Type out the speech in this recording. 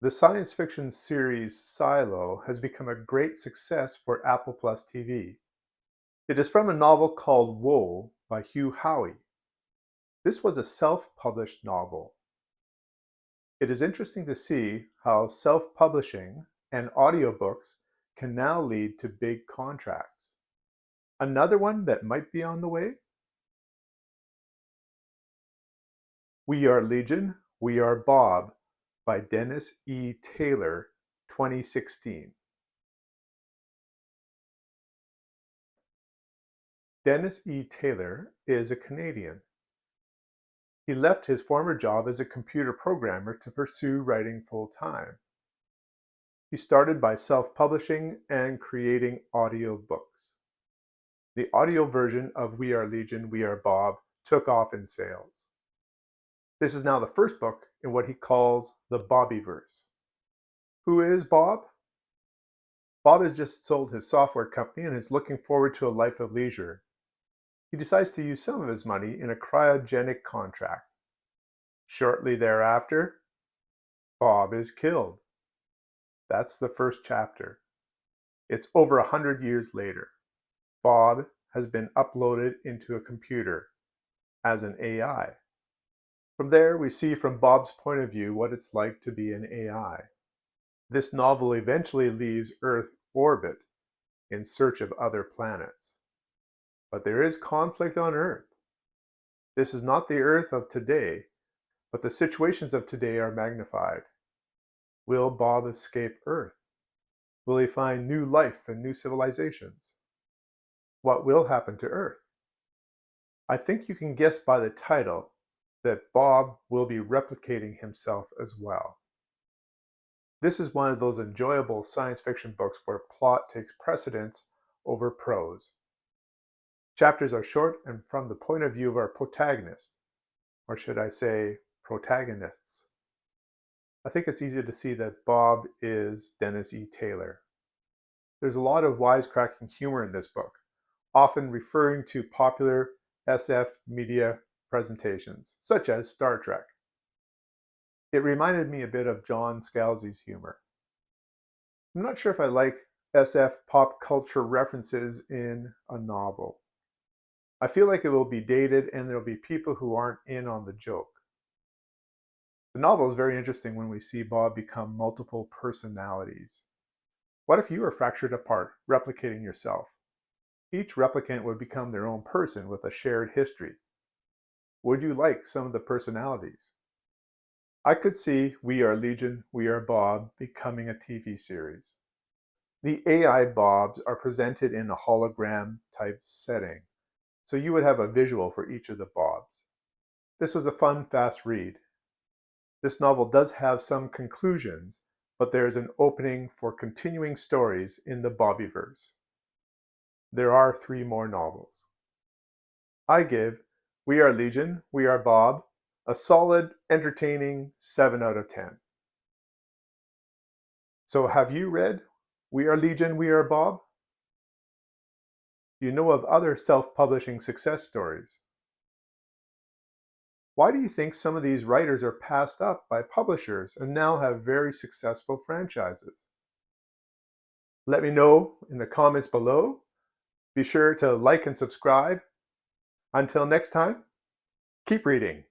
The science fiction series Silo has become a great success for Apple Plus TV. It is from a novel called Woe by Hugh Howey. This was a self-published novel. It is interesting to see how self-publishing and audiobooks can now lead to big contracts. Another one that might be on the way? We Are Legion, We Are Bob by Dennis E. Taylor, 2016. Dennis E. Taylor is a Canadian. He left his former job as a computer programmer to pursue writing full-time. He started by self-publishing and creating audiobooks. The audio version of We Are Legion, We Are Bob took off in sales. This is now the first book in what he calls the Bobbyverse. Who is Bob? Bob has just sold his software company and is looking forward to a life of leisure. He decides to use some of his money in a cryogenic contract. Shortly thereafter, Bob is killed. That's the first chapter. It's over 100 years later. Bob has been uploaded into a computer as an AI. From there, we see from Bob's point of view what it's like to be an AI. This novel eventually leaves Earth orbit in search of other planets. But there is conflict on Earth. This is not the Earth of today, but the situations of today are magnified. Will Bob escape Earth? Will he find new life and new civilizations? What will happen to Earth? I think you can guess by the title that Bob will be replicating himself as well. This is one of those enjoyable science fiction books where plot takes precedence over prose. Chapters are short and from the point of view of our protagonist, or should I say protagonists. I think it's easy to see that Bob is Dennis E. Taylor. There's a lot of wisecracking humor in this book, often referring to popular SF media presentations, such as Star Trek. It reminded me a bit of John Scalzi's humor. I'm not sure if I like SF pop culture references in a novel. I feel like it will be dated and there'll be people who aren't in on the joke. The novel is very interesting when we see Bob become multiple personalities. What if you were fractured apart, replicating yourself? Each replicant would become their own person with a shared history. Would you like some of the personalities? I could see We Are Legion, We Are Bob becoming a TV series. The AI Bobs are presented in a hologram type setting, so you would have a visual for each of the Bobs. This was a fun, fast read. This novel does have some conclusions, but there is an opening for continuing stories in the Bobbyverse. There are 3 more novels. I give We Are Legion, We Are Bob a solid, entertaining 7 out of 10. So have you read We Are Legion, We Are Bob? Do you know of other self-publishing success stories? Why do you think some of these writers are passed up by publishers and now have very successful franchises? Let me know in the comments below. Be sure to like and subscribe. Until next time, keep reading.